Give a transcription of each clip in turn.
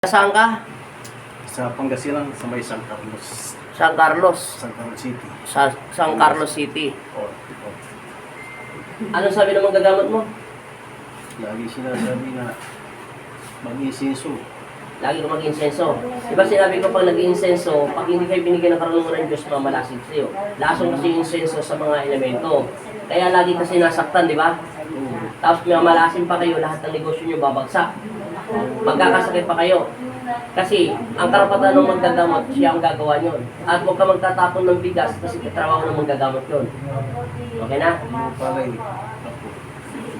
Saan ka? Sa Pangasinan, sa may San Carlos. San Carlos. San Carlos City. Sa San Carlos City. Oh. Ano sabi ng magagamot mo? Lagi sinasabi na mag-insenso. Lagi ka mag-insenso. Diba sinabi ko pag nag-insenso, pag hindi kayo binigyan ng karunungan ng Diyos, mamalasig sa'yo. Lasong kasi yung insenso sa mga elemento. Kaya lagi kasi nasaktan, di ba? Tapos mamalasin pa kayo, lahat ng negosyo nyo babagsak. Magkakasakit pa kayo. Kasi ang karapatan ng maggagamot, siya ang gagawa nyon. At huwag ka magtatapon ng bigas kasi trabaho ng maggagamot yun. Okay na? Palay.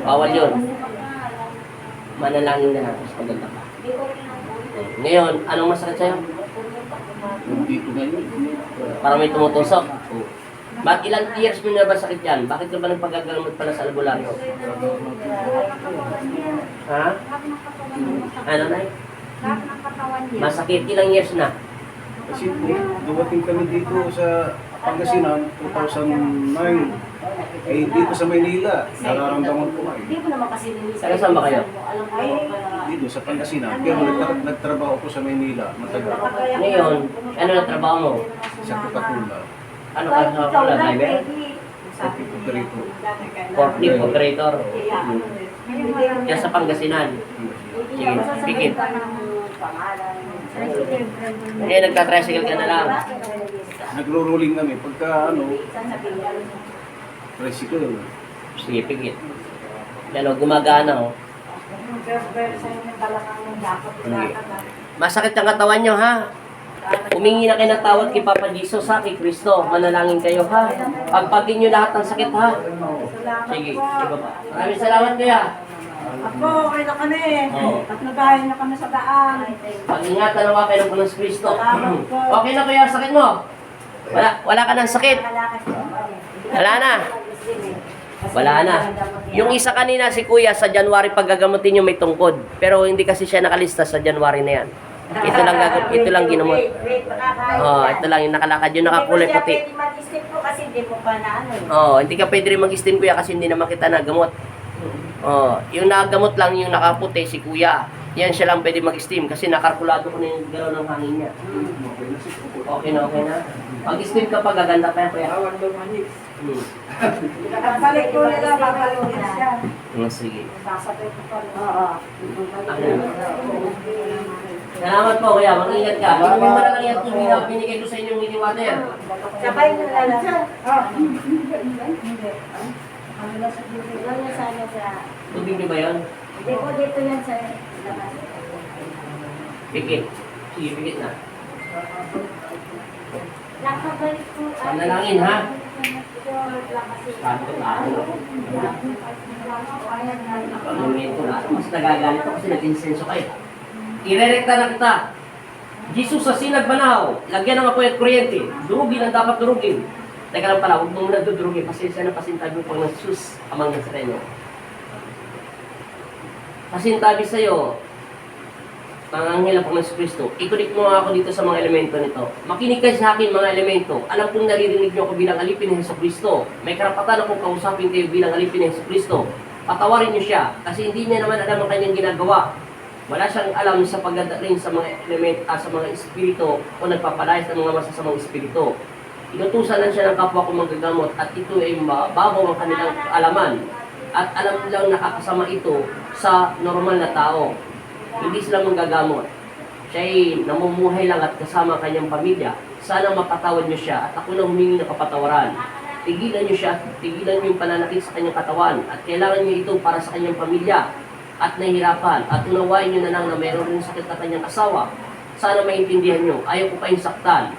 Bawal yun. Manalangin na natin sa paganda ka. Ngayon, anong masakit sa'yo? Dito ngayon. Parang may tumutusok. Ilang years mo na ba sakit yan? Bakit ka ba nagpagagamot pala sa albularyo? Ha? Ano na? Masakit. Ilang years na? Kasi dumating kami dito sa Pangasinan, 2009. Eh, dito sa Maynila, nararamdaman ko nga eh. Saan ba kayo? Dito sa Pangasinan. Pero nagtrabaho ko sa Maynila, matagal. Ngayon, ano na trabaho mo? Sa Coca-Cola. Ano ka sa Coca-Cola driver? Sa Pico. Forklift operator. Yan sa Pangasinan. Sige, pikit. Ngayon, nagka-tricycle ka na lang. Nagro-rolling kami. Pagka tricycle. Sige, pikit. Yan o, gumagana o. Masakit ang katawan nyo, ha? Humingi na kayo ng tawad kay Papa Jesus, ha? Kay Kristo. Manalangin kayo, ha? Pagpagin nyo lahat ng sakit, ha? Sige, iba pa. Maraming salamat, kuya. Ako, okay na kami. Oo. At nagahin na kami sa daan. Pag-ingatan nawa kayo ng Pulang Kristo. Okay na, kuya, sakit mo? Wala ka ng sakit. Wala na. Wala na. Yung isa kanina, si kuya, sa January paggagamutin nyo may tungkod. Pero hindi kasi siya nakalista sa January na yan. Ito lang ginamot. Oh, ito lang yung nakalakad, yung nakakulay puti. Hindi mag-step po kasi hindi po pa na ano. Oh, hindi ka pwede rin mag-steam kuya kasi hindi naman kita nagamot. Oh, yung nagamot lang yung nakaputi si kuya. Yan siya lang pwede mag-steam kasi nakalkulado ko na yung galaw ng hangin niya. Okay na, okay na. Mag-steam ka pa, gaganda pa yan kuya. Balik ko nila, babalunin siya. Sige. Oo. Salamat po kuya, mag-ingat ka. Inumin mo na lang yung tubig na binigay ko sa inyong heating water. Sabay na lang siya. Tubig niyo ba yun? Hindi po dito yan sa labas. Pikit. Sige, pikit na. Nakabalik po. Panalangin ha. Santo tayo. Pag-momento na. Mas nagagalit ako kasi nag-insenso kayo. Irerekta na kita. Jesus sa sinag banaw. Lagyan ng apoy at kuryente. Durugin ang dapat durugin. Teka lang pala, huwag mo muna dudurugin. Pasensya na pasintabi po ng Jesus amang Nazareno. Pasintabi sa'yo, ang anghel ng Panginoon Kristo, ikunik mo ako dito sa mga elemento nito. Makinig kayo sa akin mga elemento. Alam kong naririnig niyo ako bilang alipin ni Jesucristo. May karapatan akong kausapin kayo bilang alipin ni Jesucristo. Patawarin niyo siya kasi hindi niya naman alam ang kanyang ginagawa. Wala siyang alam sa pagdadaling sa mga element sa mga espiritu o nagpapalayas ng mga masasamang espiritu. Inutusan lang siya ng kapwa kong manggagamot at ito ay mababaw ang kanilang alaman. At alam lang nakakasama ito sa normal na tao. Hindi sila manggagamot. Siya ay namumuhay lang at kasama kanyang pamilya. Sana mapatawad niyo siya at ako na humingi ng kapatawaran. Tigilan niyo siya, tigilan niyo yung pananakit sa kanyang katawan at kailangan niyo ito para sa kanyang pamilya at nahihirapan at unawain niyo na lang na mayroon rin sakit na kanyang asawa. Sana maintindihan niyo, ayaw ko pa yung saktan.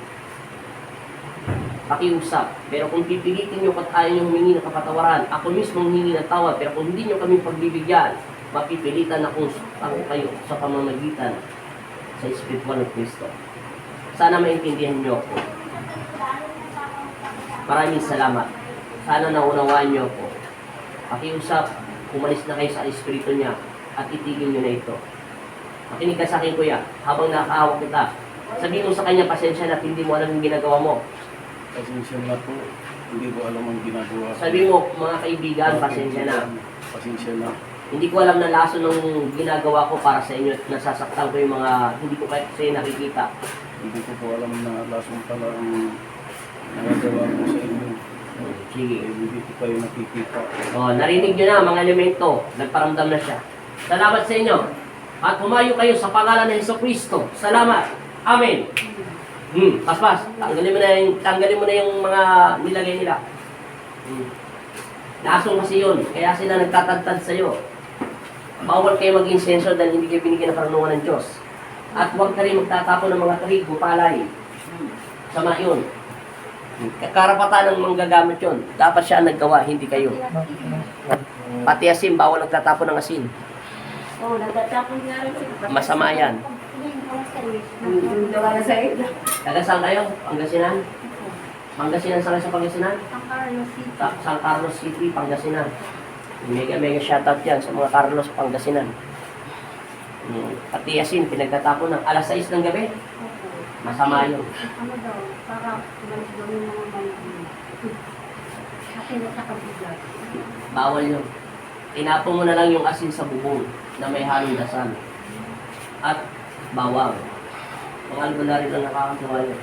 Pakiusap. Pero kung pipilitin niyo at ayaw niyo humingi ng kapatawaran, ako mismo humingi ng tawad. Pero kung hindi niyo kami pagbibigyan, mapipilitan akong ako kayo sa pamamagitan sa Espiritu ng Kristo. Sana maintindihan niyo ako. Maraming salamat. Sana naunawaan niyo ako. Pakiusap, umalis na kayo sa Espiritu niya at itigil niyo na ito. Makinig ka sa akin, kuya, habang nakahawak kita. Sabihin mo sa kanya, pasensya na, hindi mo alam yung ginagawa mo. Pasensya na po. Hindi ko alam ang ginagawa. Sabi mo, mga kaibigan, pasensya na. Pasensya na. Hindi ko alam na laso ng ginagawa ko para sa inyo at nasasaktan ko yung mga hindi ko kahit sa'yo nakikita. Hindi ko po alam na lasong pala ang nagagawa ko sa inyo. Sige. Hindi ko kayo nakikita. Oh, narinig nyo na mga elemento. Nagparamdam na siya. Salamat sa inyo. At humayo kayo sa pangalan ng Jesucristo. Salamat. Amen. Paspas. Tanggalin mo na yung mga nilagay nila. Lasong kasi yun. Kaya sila nagtatagtad sa iyo. Bawal kayo maging sensor dahil hindi kayo binigyan ng karunungan ng Diyos. At huwag ka rin magtatapon ng mga trigo, palay. Sama yun. Karapatan ng manggagamit yun. Dapat siya ang naggawa, hindi kayo. Pati asin, bawal nagtatapon ng asin. Oo, nagtatapon nga rin sila. Masama yan. Yung gawa na sa iyo. Taga saan kayo? Pangasinan? Pangasinan sa Pangasinan? San Carlos City, Pangasinan. Mega shoutout yan sa mga Carlos, Pangasinan. Pati asin, pinagtatapon ng alas 6 ng gabi. Masama yun. Ano daw, para umalis daw yung mga bayan. Kasi nakakabigay. Bawal yun. Tinapon mo na lang yung asin sa bubong na may halong dasal. At bawang. Mga albularyo na nakakagawa yun.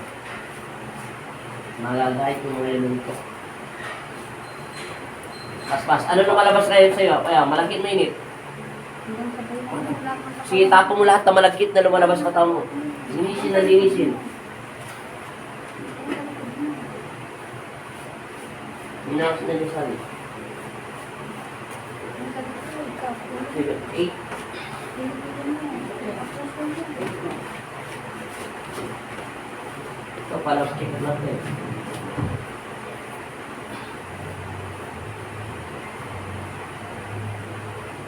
Magagahit yung mga elemento. Paspas. Ano nung kalabas kayo sa'yo? Kaya malagkit mainit. Sige, tapo mo lahat na malagkit na lumalabas sa katawan mo. Linisin na linisin. Minawas na yung sabi. Sige, 8. Ito pala check natin.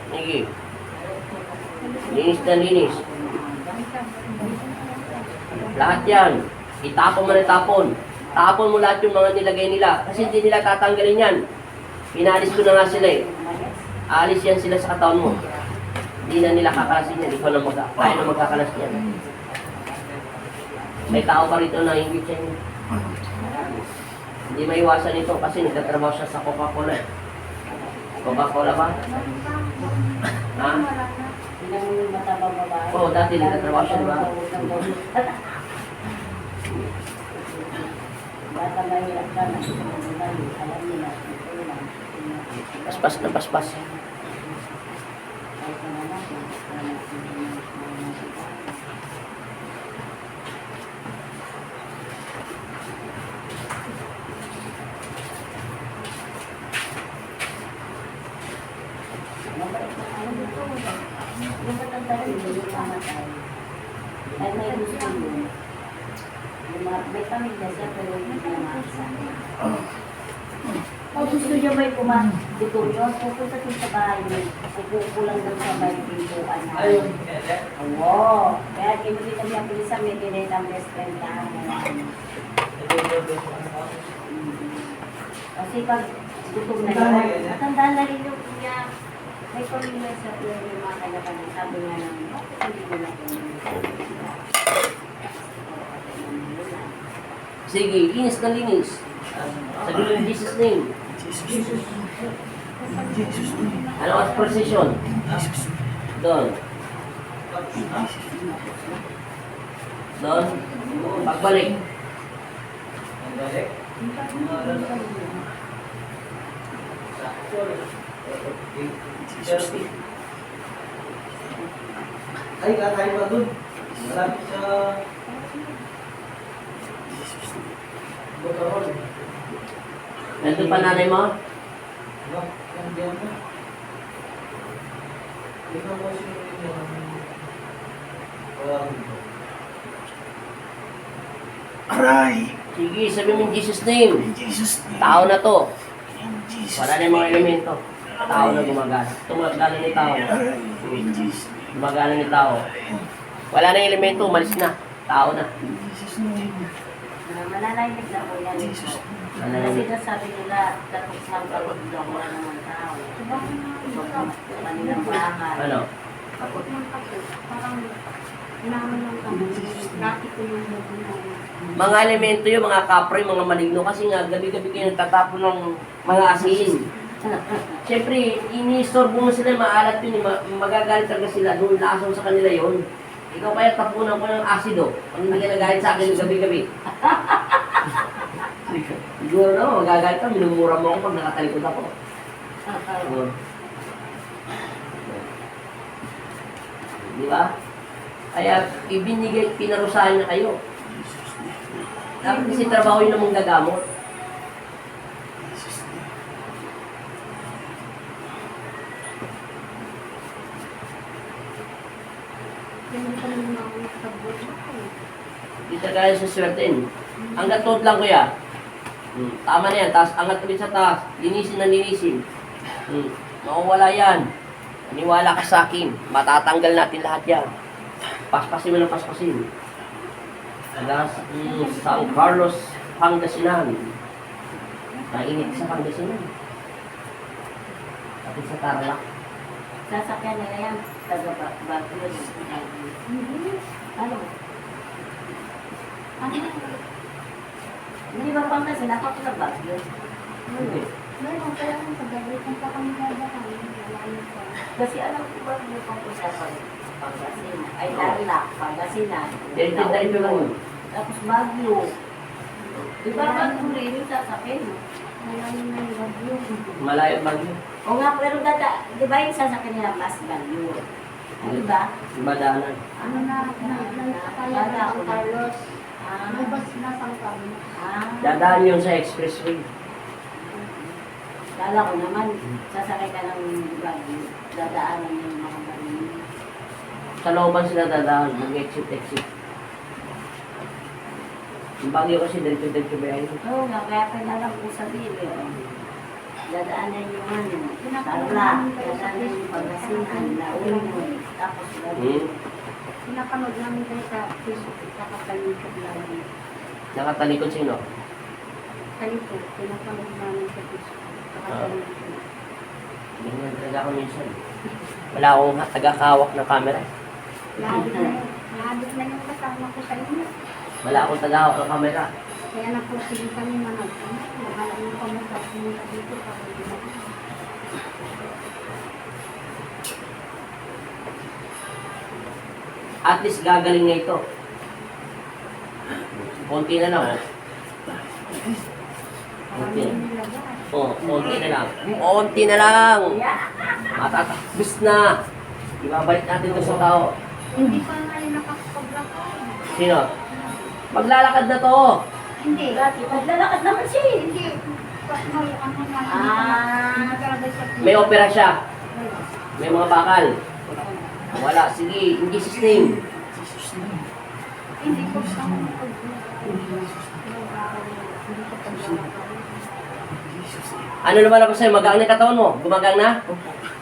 Sige. Linis na linis. Lahat yan. Itapon mo na tapon. Tapon mo lahat yung mga nilagay nila. Kasi hindi nila tatanggalin yan. Pinalis ko na nga sila eh. Alis yan sila sa katawan mo. Hindi na nila kakalasin yan. Ikaw na tayo na magkakalas yan. May tao pa rito na ingit siya. Hindi maiwasan ito kasi nagtatrabaho siya sa Coca-Cola. Coca-Cola ba? Ha? Yung matabang babae. Oo, dati nagtatrabaho siya, di ba? Bata mahirap ka na. Alam nila. Paspas na paspas. Yung matanda rin, yung mamatay. Ay may gusto yun. May pamilya siya pero hindi niya maasa. Kung gusto niya may dito yun, pupunta din sa bahay niya. Kukulang doon sa bahay pintuan na. Oo. Kaya hindi kami ang pilisa, may kinit ang best friend ka. Kasi pag gutom na yun, matanda na rin yung kuya. May pamilya sa yung mga kanya-kanya. Sabi nga namin, bakit hindi ko na Sige, linis na linis. Sabi mo in Jesus' name. Ano ang precision? Doon. Doon. Pagbalik. Ay, kakain pa dun. Malapit sa... Botahol. Nandun pa nanay mo? Ano? Nandiyan na. Ikaw kasi Aray! Sige, sabi mo in Jesus' name. In Jesus' name. Tao na to. In Jesus' Wala na yung mga elemento. Tao na gumagana. Tumagana ni tao. Aray! In Jesus' name. Gumagana ni tao. Wala na yung elemento, umalis na. Tao na. In Jesus' name. Mananahimik na po yan. Jesus. Kasi nasabi nila, tapos ng kalugdo mo na naman tao. Kanilang bahay. Ano? Kapot ng kapot, parang inaman ng kapot. Dati ko yung Mga elemento yung mga kapre, mga maligno. Kasi nga, gabi-gabi kayo nagtatapon ng mga asin. Siyempre, ini-storbo mo sila, maalat yun, magagalit talaga sila, doon lakas mo sa kanila yun. Ikaw kaya tapunan ko ng asido, pag hindi ka nagalit sa akin gabi-gabi. Siguro naman, magagalit ka, minumura mo ako pag nakatalikod ako. Di ba? Kaya ibinigay, pinarusahan niya kayo. Dapat kasi trabaho yun namang gagamot. Dito kaya sa swertein. Hanggat tuod lang kuya. Tama na yan. Tapos angat ulit sa taas. Linisin na linisin. Mawawala yan. Maniwala ka sa akin. Matatanggal natin lahat yan. Paspasin mo ng paspasin. San Carlos, Pangasinan. Mainit sa Pangasinan. Pati sa Tarlac. Sasakyan nila yan. Taga-Baguio. Ano? Hindi ba pang kasi nakapag Baguio? Meron, kaya kung pagdalit ang pakamaganda kami, wala pa. Kasi alam ko ba may pang-usapan Pangasinan. Ay, Tarlac, Pangasinan. Dito lang yun. Tapos Baguio. Di ba Baguio rin yung sasakyan? Malalim na yung Baguio. Malayo Baguio. O nga, pero di ba yung sasakyan nila mas Baguio? Di ba? Badanan. Ano na kaya na San Carlos. Lubas na San Carlos. Dadaan yun sa expressway. Kala ko naman, sasakay ka ng Baguio. Dadaanan yung mga Baguio. Sa looban sila dadaan. Mag-exit. Yung Baguio kasi dito ba yan? Oo nga, kaya kailangan ko sabihin eh. Dadaanan yung ano, Tarlac, dadaanan yung Pangasinan, Laon, tapos Baguio. Pinapanood namin kayo sa Facebook, nakatalikod lagi. Nakatalikod sino? Talikod, pinapanood namin sa Facebook. Nakatalikod. Ganyan talaga ako minsan. Wala akong tagakawak ng camera. Lahat na yung kasama ko sa inyo. Wala akong tagahawak ng camera. Kaya napursige kami manood. Wala yung pamunta dito para dito. At least gagaling na ito. Konti na lang. Konti na. Konti na lang. Konti na lang. Matatakbis na. Ibabalik natin ito sa tao. Hindi pa nga rin nakakapaglakad. Sino? Maglalakad na to. Hindi. Maglalakad naman siya eh. Hindi. May ano na. Ah. Talaga siya. May opera siya. May mga bakal. Wala. Sige. Hindi system. Hindi ko siya Ano naman ako sa'yo? Magaan na yung katawan mo? Gumagang na?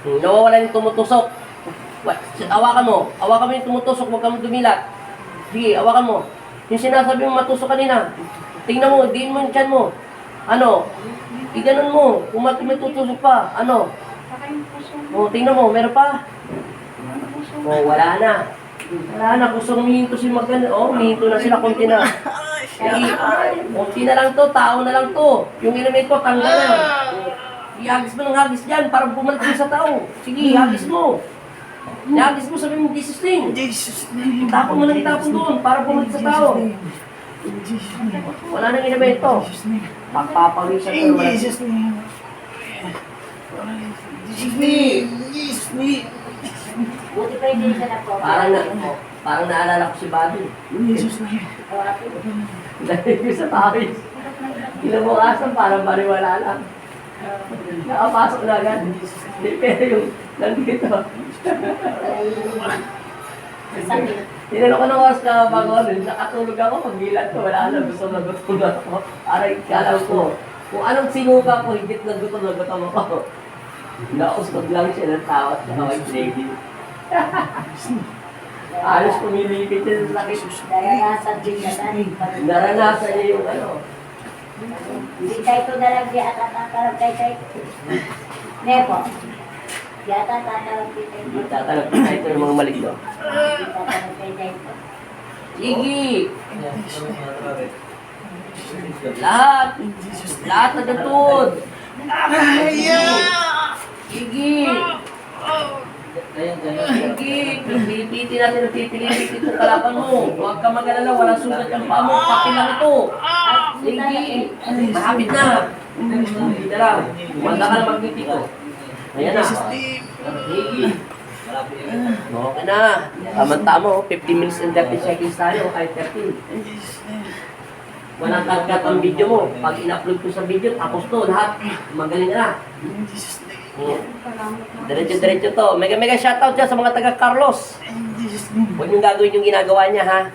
Nawawala yung tumutusok. Awakan mo. Awakan mo yung tumutusok. Huwag kang dumilat. Sige, awakan mo. Yung sinasabi mo matusok kanina. Tingnan mo, diin mo yung tiyan mo. Ano? Iganon mo. Kung may tutusok pa. Ano? Saka yung puso mo. O, tingnan mo. Meron pa? Yung puso mo. O, wala na. Wala na. Gusto humihinto si Magano. O, humihinto na sila. Kunti na. Sige. Kunti na lang to. Tao na lang to. Yung element ko, tanggal na. Ihagis mo ng hagis dyan para bumalik mo sa tao. Sige, hagis mo. Ihagis mo, sabi mo, Jesus name. Tapon mo lang itapon doon para bumalik sa tao. Wala nang elemento. Magpapawisan ko naman. Buti pa hindi siya Parang naalala ko si Bobby. Dahil ko sa pawis. Kinabukasan parang bariwala lang. Nakapasok na agad. Pero yung nandito. Tinanong ko ng oras na bago nakatulog ako, pagbilat ko, wala na, gusto na gutom na ako. Aray, kalaw ko. Kung anong sinuka ko, higit na gutom ako. Nausog lang siya ng tawat na white lady. Alos pumilipit siya sa sakit. Naranasan din niya dahil. Naranasan niya yung ano. Hindi tayo ito na lang di atatatarap tayo. Nepo. Di atatatarap tayo. Tatalap na ito yung mga maligno. Atatarap tayo. Sige! Lahat! Lahat na gatod! Sige! Ayan, ayan. Sige! Pipilitin natin ang pipilitin itong kalaban mo. Huwag ka mag-alala, walang sugat yung paa mo. Kapil lang ito. Sige! Mahapit na! Hindi na lang. Umanda ka na magniti ko. Ayan na. Sige! Okay na. Tama-tama, 15 minutes and 30 seconds tayo. Ay, 13. Walang cut ang video mo. Pag in-upload ko sa video, tapos to, lahat. Magaling na. Diretso-diretso to. Mega shoutout dyan sa mga taga Carlos. Huwag yung gagawin yung ginagawa niya, ha?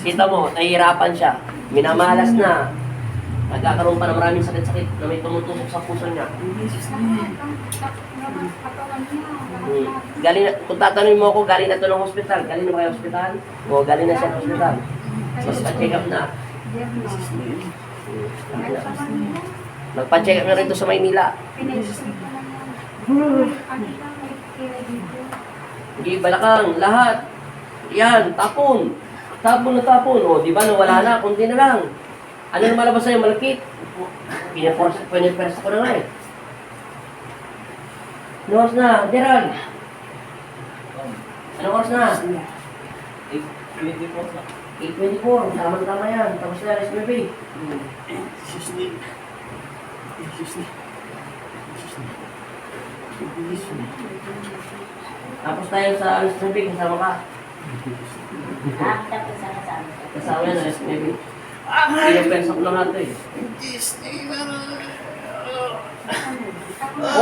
Kita mo, nahihirapan siya. Minamalas na. Nagkakaroon pa ng maraming sakit-sakit na may tumutusok sa puso niya. Galing na, kung tatanungin mo ako, galing na to ng hospital. Galing na ba kayo hospital? O galing na siya ng hospital. Mas pa-check up na. Nagpa-check up na rin to sa Maynila. Hindi, balakang, lahat. Yan, tapon. Tapon na tapon. O, di ba, nawala na, kundi na lang. Ano na malabas sa'yo, malakit? Pinapersa ko na nga eh. Ano oras na, Gerald? Ano oras na? 8:24. Tama-tama yan. Tapos na, rest baby. Tapos tayo sa alas baby, kasama ka. Tapos sana. Kasama yan, rest baby. Pinapersa ko na nga ito eh.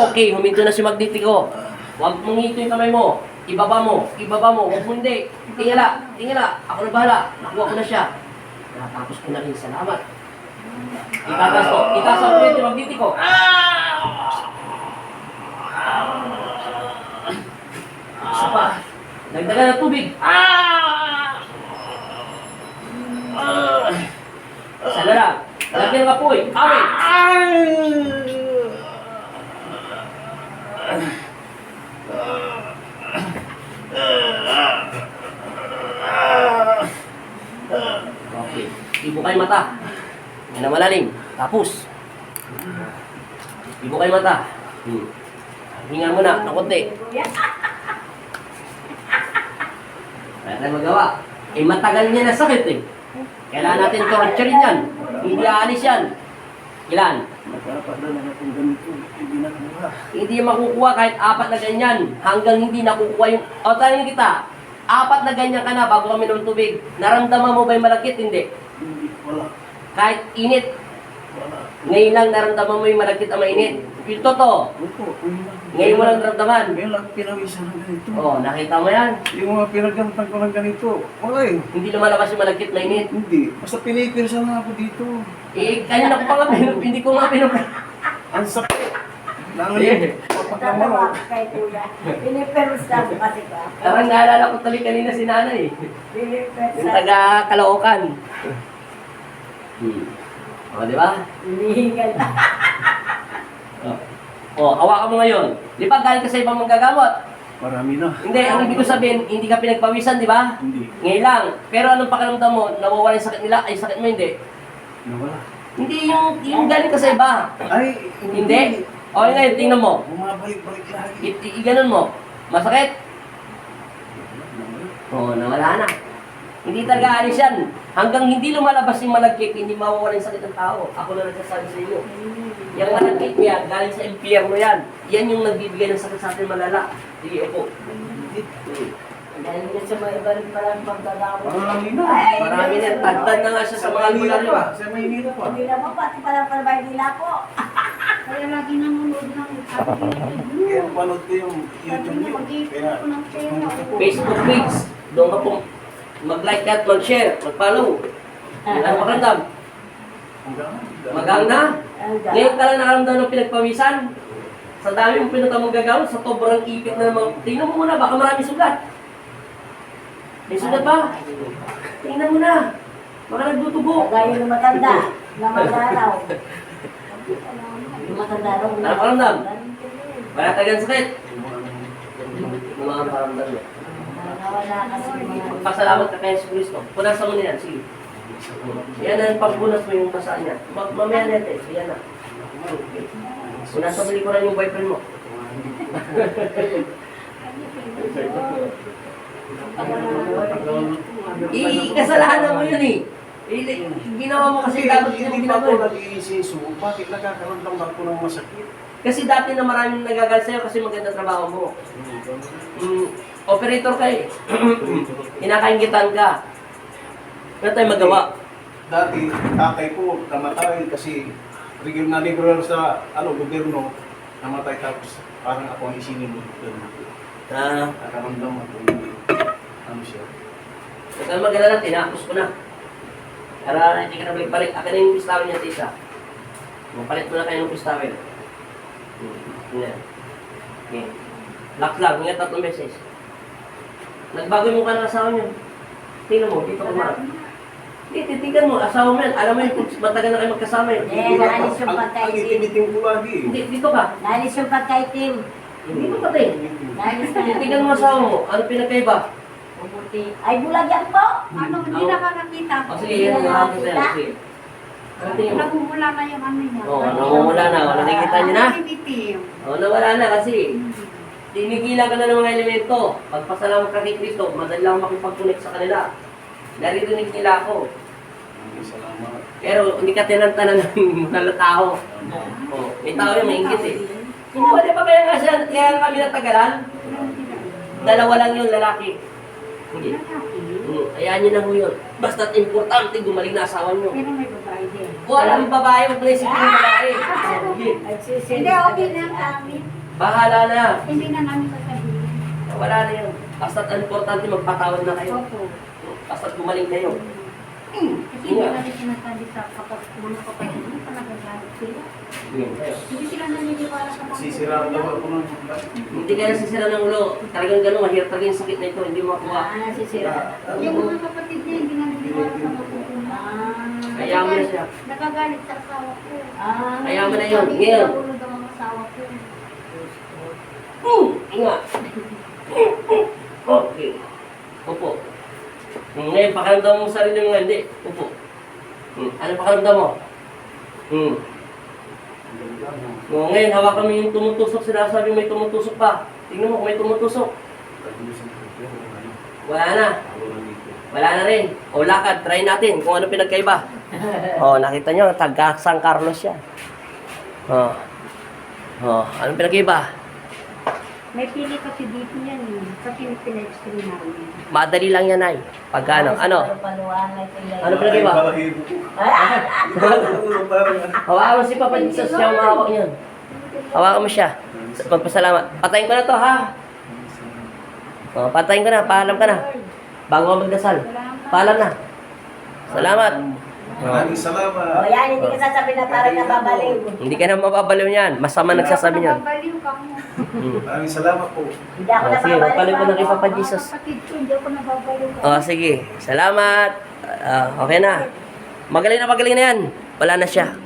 Okay, huminto na si Magnitico. Huwag mong hito yung kamay mo. Ibaba mo. Huwag mo hindi. Tingala. Ako na bahala. Nakuha ko na siya. Natapos ko na rin. Salamat. Itatas ko. Itatas ako yung Magnitico. Isa pa. Dagdagan ng tubig. Salara. Lagyan ng apoy. Awit. Okay. Ibo kayo mata. Yan ang malalim. Tapos. Ibo kayo mata. Hinga mo na ng konti. Kaya tayo magawa. Eh matagal niya na sakit eh. Kailangan natin torturein yan. Hindi aalis yan. Ilan? Nagpapadala na kung ganito, hindi nakuha. Hindi makukuha kahit 4 na ganyan. Hanggang hindi nakukuha yung... O, tanongin kita. 4 na ganyan ka na bago kami ng tubig. Naramdaman mo ba yung malakit? Hindi. Hindi, wala. Kahit init. Wala. Ngayon lang naramdaman mo yung malakit ang mainit. Yung totoo. Opo, yun lang. Ngayon mo lang naramdaman. Ngayon lang pinawisan ng ganito. O, nakita mo yan. Yung mga pinagantang ko ng ganito, wala eh. Hindi lumalabas yung malakit mainit. Hindi. Basta pinipirsa na ako dito. Eh, kanya na ko pa nga hindi ko nga pinupin. Ang sakit. Langan Eh. yung papagkamaro. Kay Kuya. Pinipersa ko kasi ka. Parang naalala ko tuloy kanina si nanay. Yung taga Caloocan. O, di ba? Hinihingal. O, hawakan mo ngayon. Di ba galing ka sa ibang manggagamot? Marami na. Hindi, ang ibig ko sabihin, hindi ka pinagpawisan, di ba? Hindi. Ngayon lang. Pero anong pakiramdam mo? Nawawala yung sakit nila? Ay, sakit mo hindi. Nawala. Hindi yung galing ka sa iba. Ay, Hindi. O, yun ngayon, tingnan mo. Bumabalik-balik lagi. Iganon mo. Masakit? Nawala. Oo, nawala na. Hindi talaga alis yan. Hanggang hindi lumalabas yung malagkit, hindi mawawala yung sakit ng tao. Ako na nagsasabi sa inyo. Yung malagkit niya, galing sa impyerno yan. Yan yung nagbibigay ng sakit sa atin malala. Sige, upo. Dahil na sa mga iba rin palang pagdadamo. Marami na. Marami na. Tagtad na nga siya sa mga albularyo. Sa Maynila pa. Hindi na po, pati palang palabay nila po. Kaya lagi nanonood ng Kaya panood ko yung YouTube niyo. Kaya Facebook page. Doon ka po mag-like at mag-share, mag-follow. Ano makarandam? Magang na? Ngayon ka lang nakaramdam ng pinagpawisan. Sa dami mong pinunta mong gagawin, sa sobrang ipit na naman. Tingnan mo muna, baka marami sugat. May sugat ba? Tingnan mo na. Baka nagdutugo. Kagaya ng matanda, na mag-araw. Yung matanda raw. Ano paramdam? Wala tagang sakit. Ano mga paramdam mo? Nawala kasi yung mga... Pasalamat ka kay Jesus Cristo. Punasan mo na yan, sige. Yan ang pagpunas mo yung basa niya. Mamaya natin, yan na. Okay. Kung nasa balikuran yung boyfriend mo. Kasalanan mo yun eh. Ginawa mo kasi dapat Hindi pa ako nag-iisiso. Bakit nagkakaroon lang ako ng masakit? Kasi dati na maraming nagagal sa'yo kasi maganda trabaho mo. Operator ka eh. Kinakaingitan ka. Ano tayo magawa? Dati, tatay ko namatay kasi regular sa gobyerno, namatay tapos parang ako ang isinin mo. Nakaramdam ako siya. Huwag kang mag-alala, tinapos ko na. Para hindi ka na balik-balik. Akin na yung pistawin niya, tisa. Mapalit mo na kayo ng pistawin. Yan. Okay. Lock lang, ingat 3 beses. Nagbago yung mukha ng asawa niyo. Tingnan mo, dito ka marap. Hindi, titigan mo, asawa mo yan. Alam mo yun, kung matagal na kayo magkasama yun. Naalis yung Ang pagkaitim. itimitim ko lagi. Hindi, dito ka. Naalis yung pagkaitim. Hindi mo pati. Naalis na. Titigan mo asawa mo. Ano pinagkaiba? Mabuti. Ay, bulag yan po. Ano, hindi Oo. nakakakita. O sige, yan ang nakakita yan. Sige. Ano tingin mo? Nagmumula na yung ano niya. Oo, namumula na. O, nakikita niyo na? Itim. O, nawala na kasi. Tinigila ka na ng mga elemento. Pagpasalamat ka kay Kristo, madali lang makipag-connect sa kanila. Naririnig nila ako. Salamat. Pero hindi ka tinantanan ng mga tao. Oh, may tao yung maingit eh. Pwede pa kaya nga siya, kaya kami natagalan? Dalawa lang yung lalaki. Hindi. Hayaan niyo na ho yun. Basta't importante, gumaling na asawa niyo. Pero may babae din. Walang babae, huwag na isipin yung babae. Sige. Hindi, okay na ang amin. Bahala na. Hindi na namin sasabihin. Wala na yun. Basta't ang importante, magpatawad na kayo. Opo. Basta't gumaling kayo. Kasi hindi natin sinasabi sa mga kapatid mo, nagagalit sila. Hindi sila naniniwala sa mga Sisiraan daw ako ng Hindi ka nasisira ng ulo. Talagang gano'n, mahirap talaga yung sakit na ito. Hindi mo makuha. Nasisira. Yung mga kapatid niya, hindi naniniwala sa mga Kaya mo na siya. Nagagalit sa asawa ko. Kaya mo na yun. Ngayon. Nagulo daw ang asawa ko. Inga. Okay. Upo. Ngayon, pakaramdam mo sa sarili mo nga. Hindi. Upo. Ano pakaramdam mo? Ngayon, hawakan mo yung tumutusok. Sinasabi may tumutusok pa. Tingnan mo kung may tumutusok. Wala na. Wala na rin. O lakad, try natin kung ano pinagkaiba. Nakita nyo, taga San Carlos siya. Ano pinagkaiba? May pili kasi dito yan eh. Kasi pinag-stream namin. Madali lang yan ay. Pag ano? Ano pinagkaiba? Balahibo ko. Hawakan mo si Papa Jesus, siya ang mahawak niyan. Hawakan mo siya. Magpasalamat. Patayin ko na to, ha? Patayin ko na, paalam ka na. Bago ka magdasal. Paalam na. Salamat. Maraming salamat. O yan, hindi ka sasabihin na parang nababaliw. Hindi ka na mababaliw niyan. Masama nagsasabi niyan. Nababaliw ka mo. Maraming salamat po. Hindi ako Sige, magpalim ko na kay Papa Mga Jesus. kapatid ko, hindi ako nababaliw. Sige. Salamat. Okay na. Magaling na yan. Wala na siya.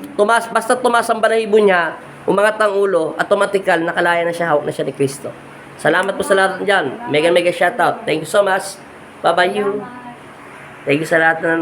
Basta tumas ang balahibo niya, umangat ang ulo, automatikal, nakalaya na siya, hawak na siya ni Kristo. Salamat po sa lahat dyan. Mega shoutout. Thank you so much. Bye-bye you. Thank you sa lahat na nanonood.